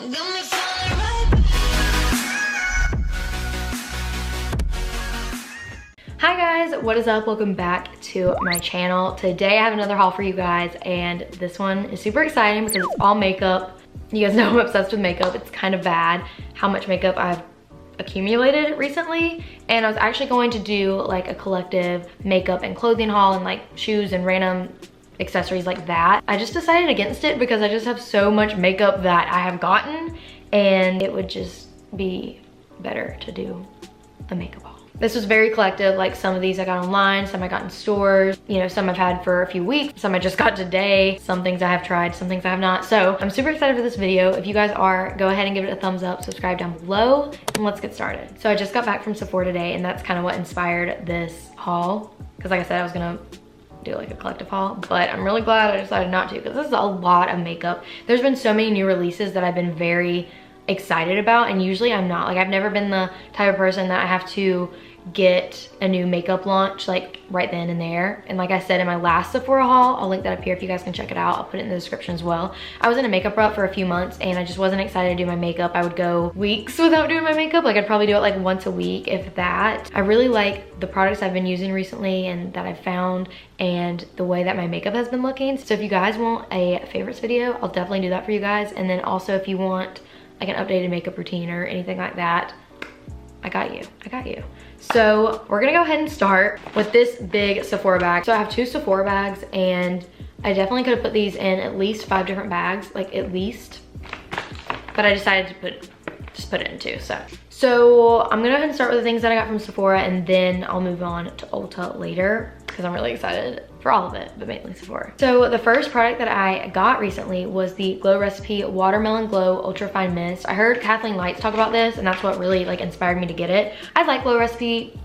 Hi guys, what is up? Welcome back to my channel. Today I have another haul for you guys, and this one is super exciting because it's all makeup. You guys know I'm obsessed with makeup. It's kind of bad how much makeup I've accumulated recently, and I was actually going to do like a collective makeup and clothing haul and like shoes and random accessories like that. I just decided against it because I just have so much makeup that I have gotten, and it would just be better to do a makeup haul. This was very collective. Like some of these I got online, some I got in stores, you know, some I've had for a few weeks, some I just got today, some things I have tried, some things I have not. So I'm super excited for this video. If you guys are, go ahead and give it a thumbs up, subscribe down below, and let's get started. So I just got back from Sephora today, and that's kind of what inspired this haul. Because like I said, I was gonna do like a collective haul, but I'm really glad I decided not to, because this is a lot of makeup. There's been so many new releases that I've been very excited about, and usually I'm not. Like, I've never been the type of person that I have to get a new makeup launch like right then and there. And like I said in my last Sephora haul, I'll link that up here if you guys can check it out. I'll put it in the description as well. I was in a makeup rut for a few months, and I just wasn't excited to do my makeup. I would go weeks without doing my makeup. Like, I'd probably do it like once a week, if that. I really like the products I've been using recently and that I've found, and the way that my makeup has been looking. So if you guys want a favorites video, I'll definitely do that for you guys. And then also if you want like an updated makeup routine or anything like that, I got you. So we're gonna go ahead and start with this big Sephora bag. So I have two Sephora bags, and I definitely could have put these in at least 5 different bags, like at least, but I decided to just put it in 2. So I'm gonna go ahead and start with the things that I got from Sephora, and then I'll move on to Ulta later because I'm really excited for all of it, but mainly Sephora. So the first product that I got recently was the Glow Recipe Watermelon Glow Ultra Fine Mist. I heard Kathleen Lights talk about this, and that's what really like inspired me to get it. I like Glow Recipe.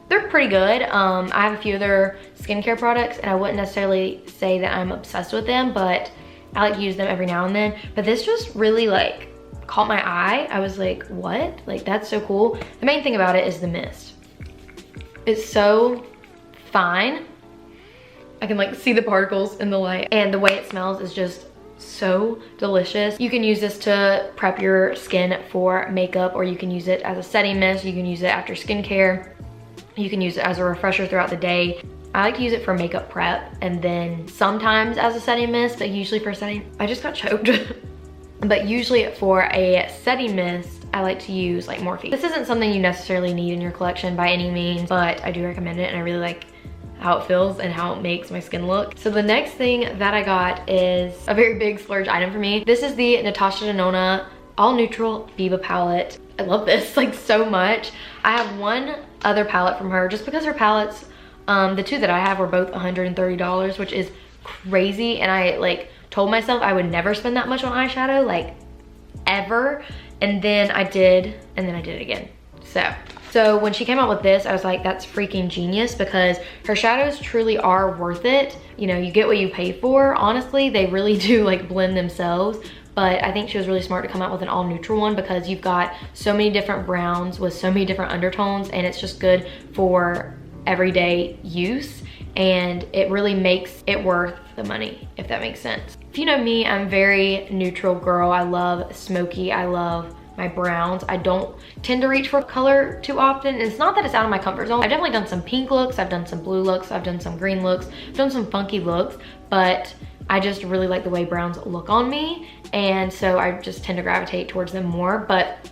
They're pretty good. I have a few of their skincare products, and I wouldn't necessarily say that I'm obsessed with them, but I like to use them every now and then. But this just really like caught my eye. I was like, what? Like, that's so cool. The main thing about it is the mist. It's so fine. I can like see the particles in the light, and the way it smells is just so delicious. You can use this to prep your skin for makeup, or you can use it as a setting mist. You can use it after skincare. You can use it as a refresher throughout the day. I like to use it for makeup prep, and then sometimes as a setting mist, but usually for setting, I just got choked. But usually for a setting mist, I like to use like Morphe. This isn't something you necessarily need in your collection by any means, but I do recommend it, and I really like how it feels and how it makes my skin look. So the next thing that I got is a very big splurge item for me. This is the Natasha Denona All Neutral Biba palette. I love this like so much. I have one other palette from her just because her palettes, the two that I have were both $130, which is crazy. And I like told myself I would never spend that much on eyeshadow, like ever. And then I did, and then I did it again. So when she came out with this, I was like, that's freaking genius, because her shadows truly are worth it. You know, you get what you pay for. Honestly, they really do like blend themselves. But I think she was really smart to come out with an all neutral one, because you've got so many different browns with so many different undertones, and it's just good for everyday use. And it really makes it worth the money, if that makes sense. If you know me, I'm a very neutral girl. I love smoky, I love my browns. I don't tend to reach for color too often. It's not that it's out of my comfort zone. I've definitely done some pink looks, I've done some blue looks, I've done some green looks, I've done some funky looks, but I just really like the way browns look on me, and so I just tend to gravitate towards them more. But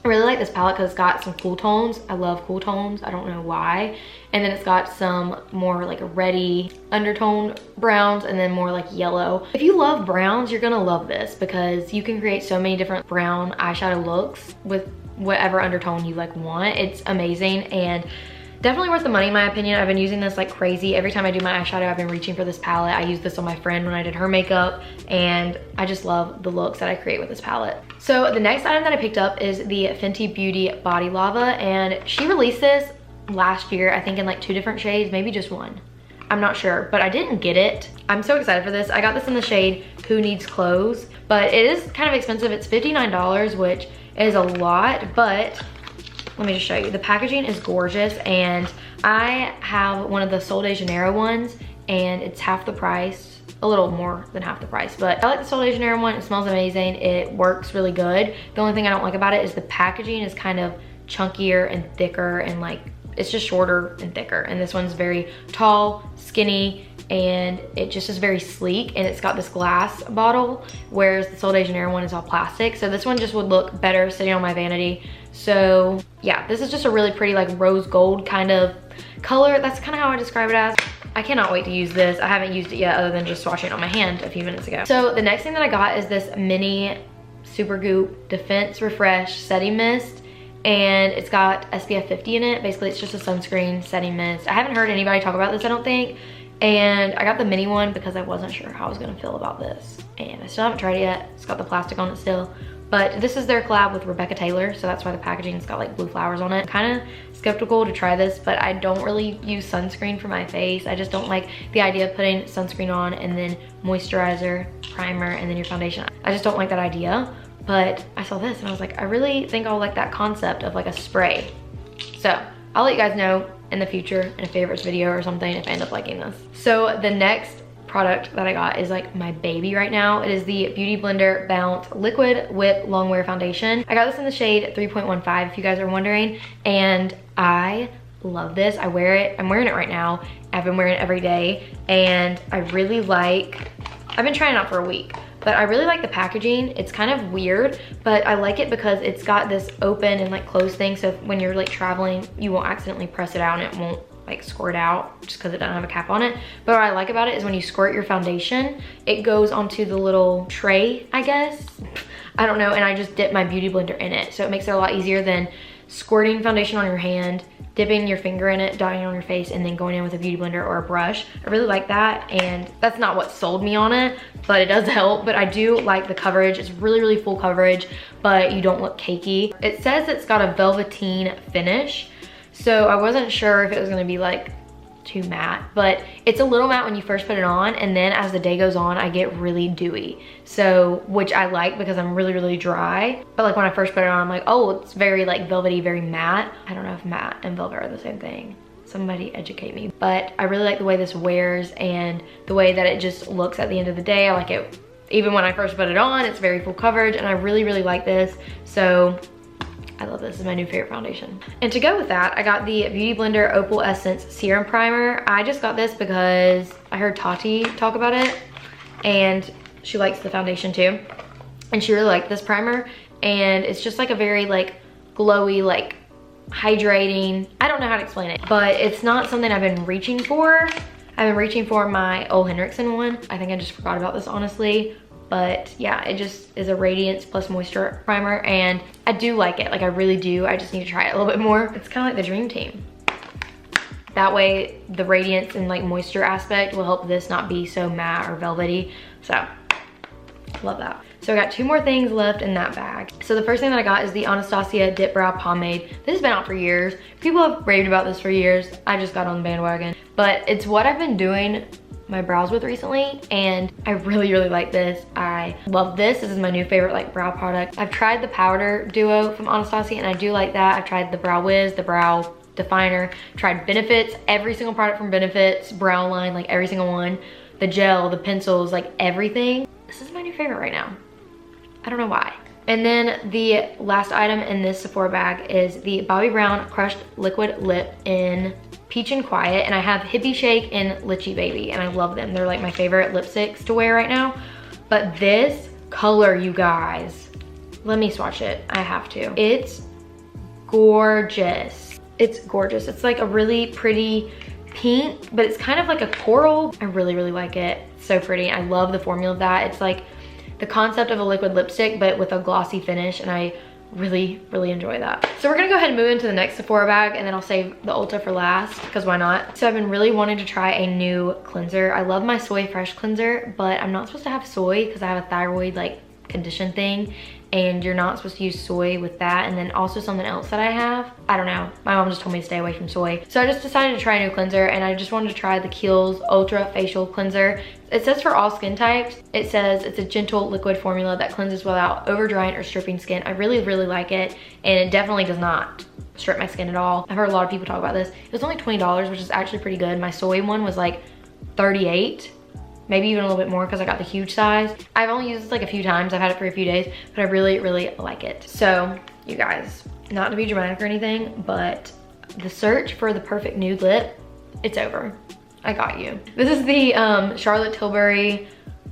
I really like this palette because it's got some cool tones. I love cool tones, I don't know why. And then it's got some more like reddy undertone browns, and then more like yellow. If you love browns, you're gonna love this, because you can create so many different brown eyeshadow looks with whatever undertone you like want. It's amazing, and definitely worth the money in my opinion. I've been using this like crazy. Every time I do my eyeshadow, I've been reaching for this palette. I used this on my friend when I did her makeup, and I just love the looks that I create with this palette. So the next item that I picked up is the Fenty Beauty Body Lava, and she released this last year, I think in like 2 different shades, maybe just one. I'm not sure, but I didn't get it. I'm so excited for this. I got this in the shade Who Needs Clothes, but it is kind of expensive. It's $59, which is a lot, but let me just show you. The packaging is gorgeous, and I have one of the Sol de Janeiro ones, and it's half the price a little more than half the price. But I like the Sol de Janeiro one. It smells amazing. It works really good. The only thing I don't like about it is the packaging is kind of chunkier and thicker, and like it's just shorter and thicker. And this one's very tall, skinny, and it just is very sleek, and it's got this glass bottle, whereas the Sol de Janeiro one is all plastic. So this one just would look better sitting on my vanity. So yeah, this is just a really pretty like rose gold kind of color. That's kind of how I describe it as. I cannot wait to use this. I haven't used it yet other than just swatching it on my hand a few minutes ago. So the next thing that I got is this mini Supergoop Defense Refresh Setting Mist, and it's got SPF 50 in it. Basically, it's just a sunscreen setting mist. I haven't heard anybody talk about this, I don't think. And I got the mini one because I wasn't sure how I was gonna feel about this. And I still haven't tried it yet. It's got the plastic on it still. But this is their collab with Rebecca Taylor, so that's why the packaging's got like blue flowers on it. Kind of skeptical to try this, but I don't really use sunscreen for my face. I just don't like the idea of putting sunscreen on and then moisturizer, primer, and then your foundation. I just don't like that idea. But I saw this and I was like, I really think I'll like that concept of like a spray. So I'll let you guys know in the future in a favorites video or something if I end up liking this. So the next product that I got is like my baby right now. It is the Beauty Blender Bounce Liquid Whip Longwear Foundation. I got this in the shade 3.15 if you guys are wondering, and I love this. I wear it. I'm wearing it right now. I've been wearing it every day, and I really like, I've been trying it out for a week, but I really like the packaging. It's kind of weird, but I like it because it's got this open and like closed thing, so when you're like traveling, you won't accidentally press it out and it won't like squirt out just because it doesn't have a cap on it. But what I like about it is when you squirt your foundation, it goes onto the little tray, I guess. I don't know, and I just dip my beauty blender in it. So it makes it a lot easier than squirting foundation on your hand, dipping your finger in it, dotting it on your face, and then going in with a beauty blender or a brush. I really like that, and that's not what sold me on it, but it does help. But I do like the coverage. It's really, really full coverage, but you don't look cakey. It says it's got a velveteen finish, so I wasn't sure if it was gonna be like too matte, but it's a little matte when you first put it on, and then as the day goes on, I get really dewy. So, which I like because I'm really, really dry. But like when I first put it on, I'm like, oh, it's very like velvety, very matte. I don't know if matte and velvet are the same thing. Somebody educate me. But I really like the way this wears and the way that it just looks at the end of the day. I like it even when I first put it on. It's very full coverage, and I really, really like this. So I love this. This is my new favorite foundation. And to go with that, I got the Beauty Blender Opal Essence Serum Primer. I just got this because I heard Tati talk about it, and she likes the foundation too. And she really liked this primer, and it's just like a very like glowy, like hydrating. I don't know how to explain it, but it's not something I've been reaching for. I've been reaching for my Ole Henriksen one. I think I just forgot about this, honestly. But yeah, it just is a radiance plus moisture primer, and I do like it. Like I really do. I just need to try it a little bit more. It's kind of like the dream team. That way the radiance and like moisture aspect will help this not be so matte or velvety. So love that. So I got two more things left in that bag. So the first thing that I got is the Anastasia Dip Brow Pomade. This has been out for years. People have raved about this for years. I just got on the bandwagon, but it's what I've been doing my brows with recently, and I really, really like this. I love this. This is my new favorite like brow product. I've tried the powder duo from Anastasia, and I do like that. I've tried the Brow Wiz, the brow definer, tried Benefits, every single product from Benefits, brow line, like every single one, the gel, the pencils, like everything. This is my new favorite right now. I don't know why. And then the last item in this Sephora bag is the Bobbi Brown Crushed Liquid Lip in Peach and Quiet, and I have Hippie Shake and Litchi Baby, and I love them. They're like my favorite lipsticks to wear right now. But this color, you guys, let me swatch it. I have to. It's gorgeous. It's gorgeous. It's like a really pretty pink, but it's kind of like a coral. I really, really like it. It's so pretty. I love the formula of that. It's like the concept of a liquid lipstick, but with a glossy finish, and I really, really enjoy that. So we're gonna go ahead and move into the next Sephora bag, and then I'll save the Ulta for last, because why not? So I've been really wanting to try a new cleanser. I love my Soy Fresh cleanser, but I'm not supposed to have soy because I have a thyroid like condition thing, and you're not supposed to use soy with that. And then also something else that I have, I don't know, my mom just told me to stay away from soy. So I just decided to try a new cleanser, and I just wanted to try the Kiehl's Ultra Facial Cleanser. It says for all skin types. It says it's a gentle liquid formula that cleanses without over drying or stripping skin. I really, really like it, and it definitely does not strip my skin at all. I've heard a lot of people talk about this. It was only $20, which is actually pretty good. My soy one was like $38, maybe even a little bit more because I got the huge size. I've only used this like a few times. I've had it for a few days, but I really, really like it. So you guys, not to be dramatic or anything, but the search for the perfect nude lip, it's over. I got you. This is the Charlotte Tilbury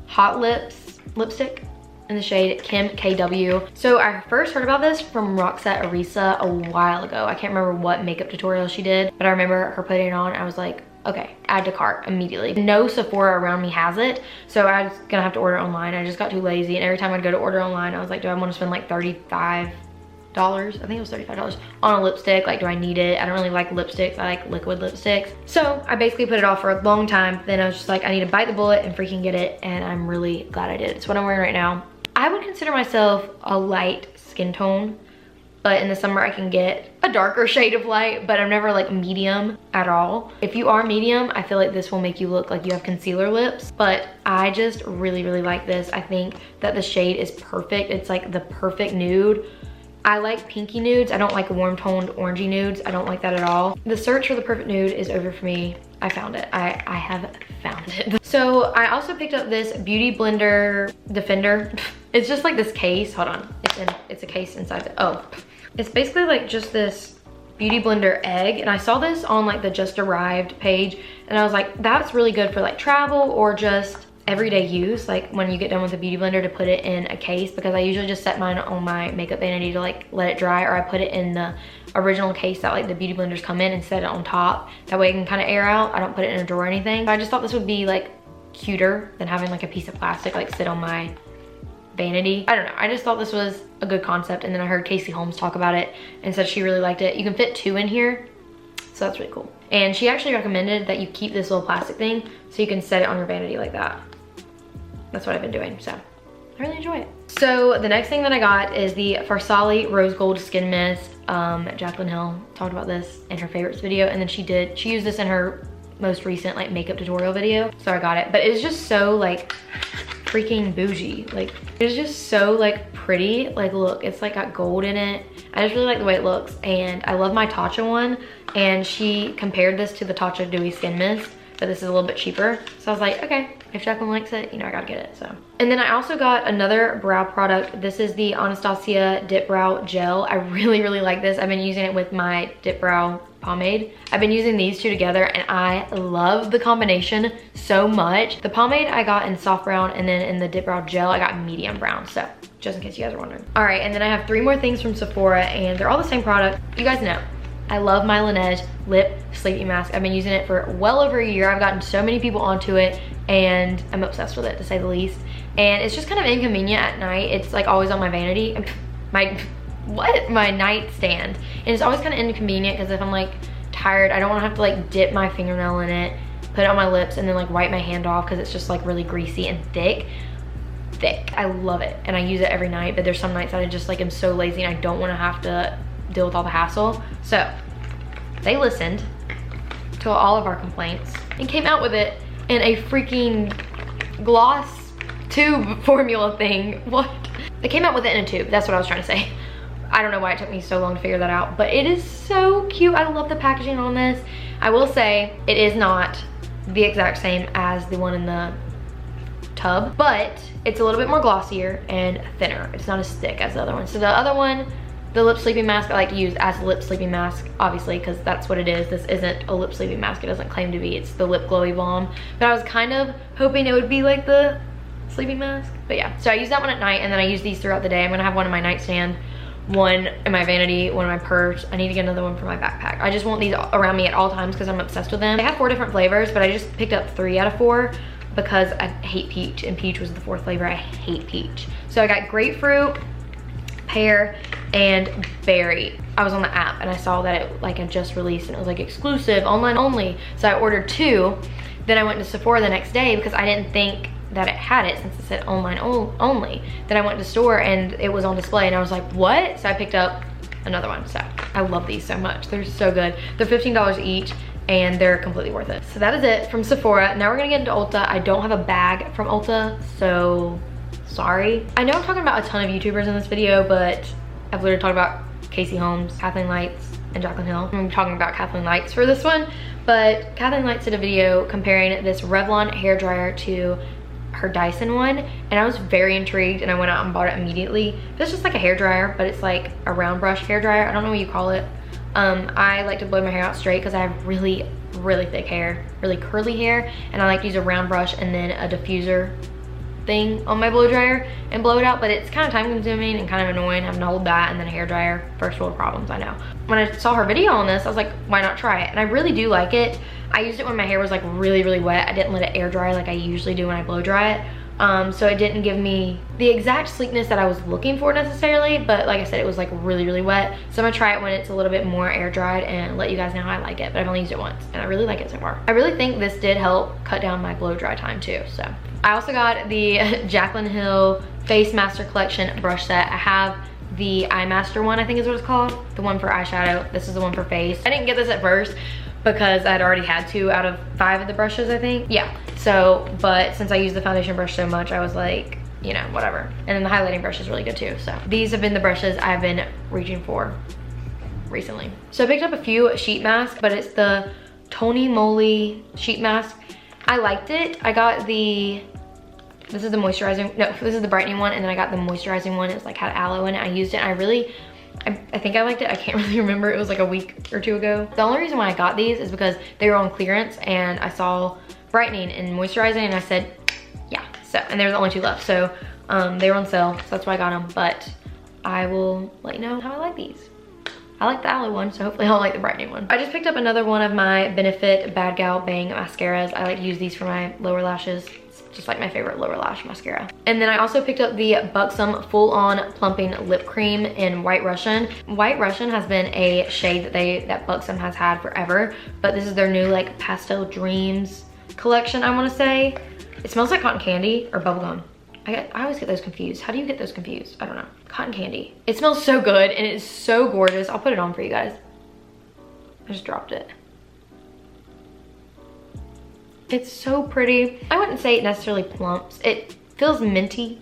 Hot Lips lipstick in the shade Kim KW. So I first heard about this from Roxette Arisa a while ago. I can't remember what makeup tutorial she did, but I remember her putting it on. I was like, okay, add to cart immediately. No Sephora around me has it, so I was gonna have to order online. I just got too lazy, and every time I'd go to order online, I was like, do I want to spend like $35? I think it was $35 on a lipstick. Like, do I need it? I don't really like lipsticks. I like liquid lipsticks. So I basically put it off for a long time. Then I was just like, I need to bite the bullet and freaking get it, and I'm really glad I did. It's what I'm wearing right now. I would consider myself a light skin tone, but in the summer I can get a darker shade of light, but I'm never like medium at all. If you are medium, I feel like this will make you look like you have concealer lips, but I just really, really like this. I think that the shade is perfect. It's like the perfect nude. I like pinky nudes. I don't like warm toned orangey nudes. I don't like that at all. The search for the perfect nude is over for me. I found it. I have found it. So I also picked up this Beauty Blender Defender. It's just like this case. Hold on. It's a case inside the, oh. It's basically like just this Beauty Blender egg, and I saw this on like the Just Arrived page, and I was like, that's really good for like travel or just everyday use, like when you get done with the Beauty Blender, to put it in a case, because I usually just set mine on my makeup vanity to like let it dry, or I put it in the original case that like the Beauty Blenders come in and set it on top. That way it can kind of air out. I don't put it in a drawer or anything. So I just thought this would be like cuter than having like a piece of plastic like sit on my vanity. I don't know, I just thought this was a good concept, and then I heard Casey Holmes talk about it and said she really liked it. You can fit 2 in here, so that's really cool. And she actually recommended that you keep this little plastic thing so you can set it on your vanity like that. That's what I've been doing, so I really enjoy it. So the next thing that I got is the Farsali Rose Gold Skin Mist. Jaclyn Hill talked about this in her favorites video, and then she used this in her most recent like makeup tutorial video, so I got it. But it's just so like freaking bougie. Like, it's just so like pretty. Like, look, it's like got gold in it. I just really like the way it looks, and I love my Tatcha one, and she compared this to the Tatcha Dewy Skin Mist, but this is a little bit cheaper. So I was like, okay, if Jaclyn likes it, you know, I gotta get it, so. And then I also got another brow product. This is the Anastasia Dip Brow Gel. I really, really like this. I've been using it with my Dip Brow pomade. I've been using these two together, and I love the combination so much. The pomade I got in soft brown, and then in the Dip Brow Gel, I got medium brown, so just in case you guys are wondering. All right, and then I have 3 more things from Sephora, and they're all the same product. You guys know, I love my Laneige Lip Sleepy Mask. I've been using it for well over a year. I've gotten so many people onto it, and I'm obsessed with it, to say the least. And it's just kind of inconvenient at night. It's like always on my vanity, my nightstand. And it's always kind of inconvenient because if I'm like tired, I don't want to have to like dip my fingernail in it, put it on my lips, and then like wipe my hand off because it's just like really greasy and thick. I love it, and I use it every night, but there's some nights that I just like am so lazy and I don't want to have to deal with all the hassle. So they listened to all of our complaints and came out with it in a freaking gloss tube formula thing. What? They came out with it in a tube. That's what I was trying to say. I don't know why it took me so long to figure that out, but it is so cute. I love the packaging on this. I will say it is not the exact same as the one in the tub, but it's a little bit more glossier and thinner. It's not as thick as the other one. So the other one, the lip sleeping mask, I like to use as a lip sleeping mask, obviously, because that's what it is. This isn't a lip sleeping mask. It doesn't claim to be. It's the lip glowy balm. But I was kind of hoping it would be like the sleeping mask. But yeah, so I use that one at night, and then I use these throughout the day. I'm gonna have one in my nightstand, one in my vanity, one in my purse. I need to get another one for my backpack. I just want these around me at all times because I'm obsessed with them. They have 4 different flavors, but I just picked up 3 out of 4 because I hate peach, and peach was the 4th flavor. I hate peach. So I got grapefruit, pear, and berry. I was on the app and I saw that it like had just released, and it was like exclusive, online only. So I ordered 2. Then I went to Sephora the next day because I didn't think that it had it since it said online only. Then I went to the store and it was on display, and I was like, what? So I picked up another one. So I love these so much. They're so good. They're $15 each, and they're completely worth it. So that is it from Sephora. Now we're gonna get into Ulta. I don't have a bag from Ulta, so sorry. I know I'm talking about a ton of YouTubers in this video, but I've literally talked about Casey Holmes, Kathleen Lights, and Jaclyn Hill. I'm talking about Kathleen Lights for this one, but Kathleen Lights did a video comparing this Revlon hairdryer to her Dyson one, and I was very intrigued and I went out and bought it immediately. It's just like a hairdryer, but it's like a round brush hairdryer. I don't know what you call it. I like to blow my hair out straight because I have really thick hair, really curly hair, and I like to use a round brush and then a diffuser thing on my blow dryer and blow it out, but it's kind of time consuming and kind of annoying having to hold that and then a hair dryer. First world problems, I know. When I saw her video on this, I was like, why not try it? And I really do like it. I used it when my hair was like really wet. I didn't let it air dry like I usually do when I blow dry it. So it didn't give me the exact sleekness that I was looking for necessarily, but like I said, it was like really wet. So I'm gonna try it when it's a little bit more air dried and let you guys know how I like it, but I've only used it once and I really like it so far. I really think this did help cut down my blow dry time too. So I also got the Jaclyn Hill Face Master Collection brush set. I have the Eye Master one, I think is what it's called, the one for eyeshadow. This is the one for face. I didn't get this at first because I'd already had 2 out of 5 of the brushes, I think. Yeah, so, but since I use the foundation brush so much, I was like, you know, whatever. And then the highlighting brush is really good too. So these have been the brushes I've been reaching for recently. So I picked up a few sheet masks, but it's the Tony Moly sheet mask. I liked it. I got the, this is the moisturizing, no, this is the brightening one, and then I got the moisturizing one. It's like had aloe in it. I used it and I think I liked it. I can't really remember. It was like a week or 2 ago. The only reason why I got these is because they were on clearance and I saw brightening and moisturizing and I said, yeah. So, and there was only 2 left. So they were on sale. So that's why I got them. But I will let you know how I like these. I like the aloe one, so hopefully I'll like the brightening one. I just picked up another one of my Benefit Bad Gal Bang mascaras. I like to use these for my lower lashes. Just like my favorite lower lash mascara. And then I also picked up the Buxom Full On Plumping Lip Cream in White Russian. White Russian has been a shade that Buxom has had forever, but this is their new like Pastel Dreams collection, I wanna say. It smells like cotton candy or bubblegum. I always get those confused. How do you get those confused? I don't know. Cotton candy. It smells so good and it is so gorgeous. I'll put it on for you guys. I just dropped it. It's so pretty. I wouldn't say it necessarily plumps. It feels minty,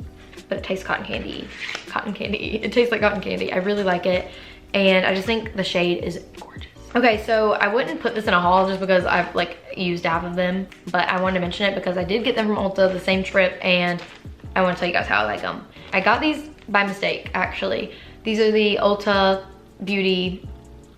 but it tastes cotton candy. Cotton candy. It tastes like cotton candy. I really like it. And I just think the shade is gorgeous. Okay, so I wouldn't put this in a haul just because I've like used half of them, but I wanted to mention it because I did get them from Ulta the same trip and I want to tell you guys how I like them. I got these by mistake, actually. These are the Ulta Beauty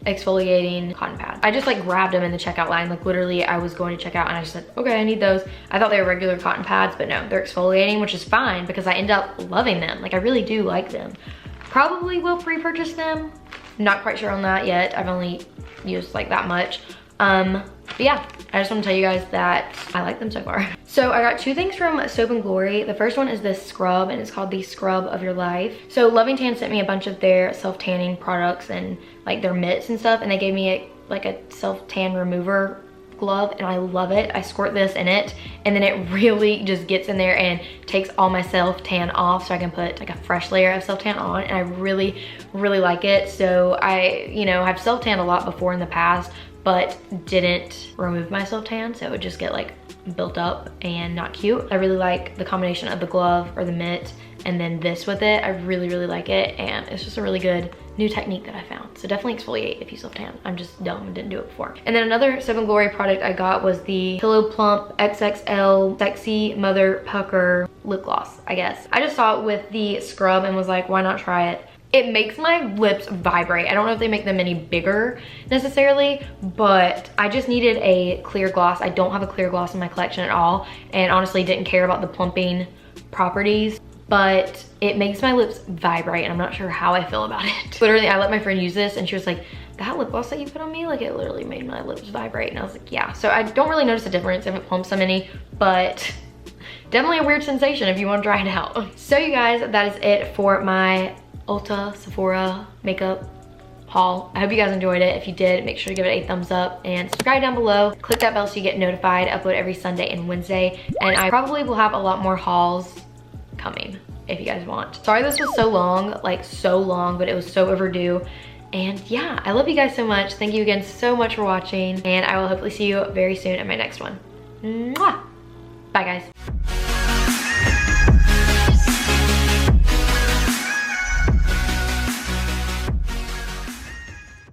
exfoliating cotton pad. I just like grabbed them in the checkout line. Like literally I was going to check out and I just said, okay, I need those. I thought they were regular cotton pads, but no, they're exfoliating, which is fine because I end up loving them. Like I really do like them. Probably will pre-purchase them. Not quite sure on that yet. I've only used like that much. But yeah, I just want to tell you guys that I like them so far. So I got 2 things from Soap & Glory. The first one is this scrub and it's called the Scrub of Your Life. So Loving Tan sent me a bunch of their self-tanning products and like their mitts and stuff, and they gave me like a self-tan remover glove and I love it. I squirt this in it and then it really just gets in there and takes all my self-tan off so I can put like a fresh layer of self-tan on, and I really like it. So I, you know, I've self-tanned a lot before in the past, but didn't remove my self-tan, so it would just get like built up and not cute. I really like the combination of the glove or the mitt and then this with it. I really like it, and it's just a really good new technique that I found. So definitely exfoliate if you self-tan. I'm just dumb and didn't do it before. And then another Soap & Glory product I got was the Pillow Plump XXL Sexy Mother Pucker lip gloss, I guess. I just saw it with the scrub and was like, why not try it? It makes my lips vibrate. I don't know if they make them any bigger necessarily, but I just needed a clear gloss. I don't have a clear gloss in my collection at all, and honestly didn't care about the plumping properties, but it makes my lips vibrate, and I'm not sure how I feel about it. Literally, I let my friend use this, and she was like, that lip gloss that you put on me, like it literally made my lips vibrate, and I was like, yeah. So I don't really notice a difference if it plumps them any, but definitely a weird sensation if you want to try it out. So you guys, that is it for my Ulta Sephora makeup haul. I hope you guys enjoyed it. If you did, make sure to give it a thumbs up and subscribe down below. Click that bell so you get notified. I upload every Sunday and Wednesday, and I probably will have a lot more hauls coming if you guys want. Sorry this was so long, like so long, but it was so overdue. And yeah, I love you guys so much. Thank you again so much for watching, and I will hopefully see you very soon at my next one. Mwah! Bye guys.